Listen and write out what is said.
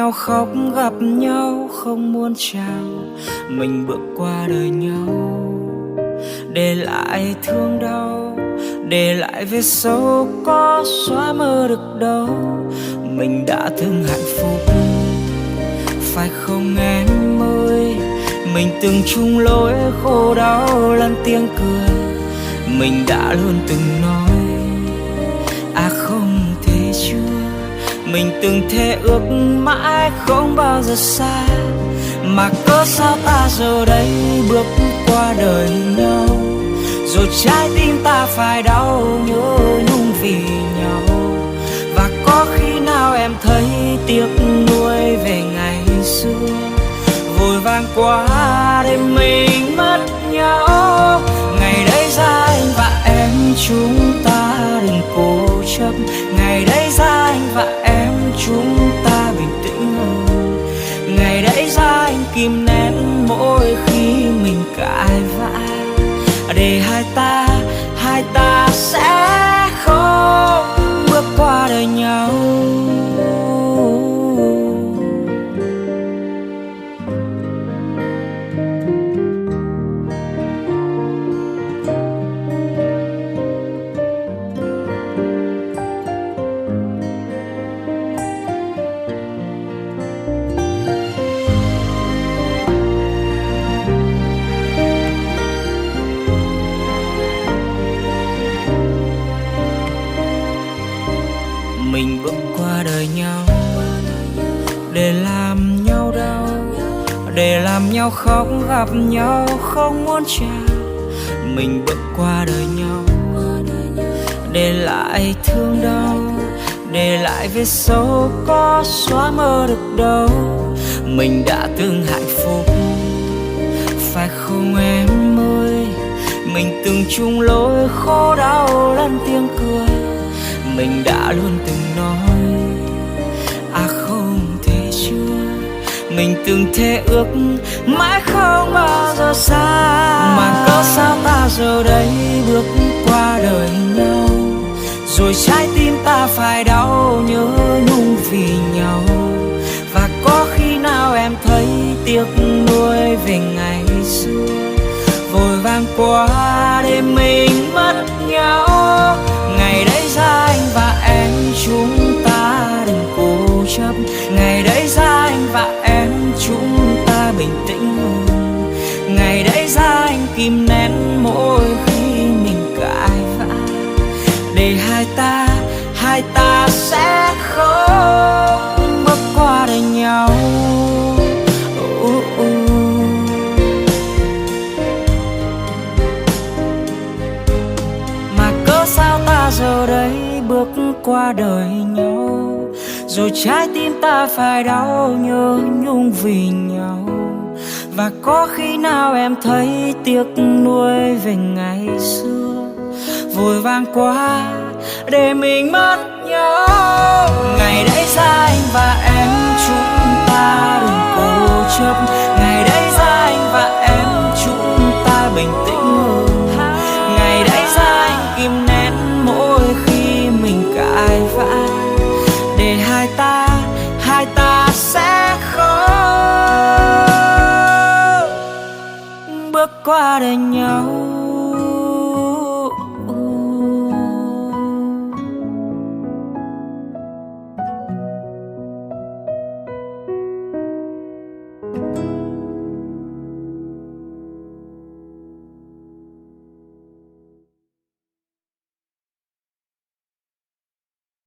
nhau khóc gặp nhau không muốn chào. Mình bước qua đời nhau, để lại thương đau, để lại vết sâu có xóa mơ được đâu. Mình đã từng hạnh phúc, phải không em ơi? Mình từng chung lối khổ đau lẫn tiếng cười. Mình đã luôn từng nói à không thể chưa. Mình từng thề ước mãi không bao giờ xa. Mà cớ sao ta giờ đây bước qua đời nhau, rồi trái tim ta phải đau nhớ nhung vì nhau. Và có khi nào em thấy tiếc nuối về ngày xưa, vội vàng quá để mình mất nhau. Ngày đấy ra anh và em chúng ta đừng cố chấp. Ngày đấy ra anh và em chúng ta bình tĩnh hơn. Ngày đấy ra anh kìm nén mỗi khi mình cãi vã, để hai ta sẽ không bước qua đời nhau. Mình bước qua đời nhau, để làm nhau đau, để làm nhau khóc gặp nhau không muốn chào. Mình bước qua đời nhau, để lại thương đau, để lại vết sâu có xóa mơ được đâu. Mình đã từng hạnh phúc, phải không em ơi? Mình từng chung lối khổ đau lẫn tiếng cười. Mình đã luôn từng nói à không thể chưa. Mình từng thề ước mãi không bao giờ xa. Mà cớ sao ta giờ đây bước qua đời nhau, rồi trái tim ta phải đau nhớ nhung vì nhau. Và có khi nào em thấy tiếc nuối về ngày xưa, vội vàng quá để mình mất nhau. Ngày đấy ra anh và em chúng ta đừng cố chấp. Ngày đấy ra anh và em chúng ta bình tĩnh hơn. Ngày đấy ra anh kìm nén mỗi khi mình cãi vã, để hai ta sẽ không bước qua đời nhau. Mà cớ sao ta giờ đây bước qua đời nhau, rồi trái tim ta phải đau nhớ nhung vì nhau. Và có khi nào em thấy tiếc nuối về ngày xưa, vội vàng quá để mình mất nhau. Ngày đấy ra anh và em chúng ta đừng cố chấp. Ngày đấy ra anh và em chúng ta bình tĩnh hơn. Ngày đấy ra anh kìm nén mỗi khi mình cãi vã, để hai ta sẽ không bước qua đời nhau.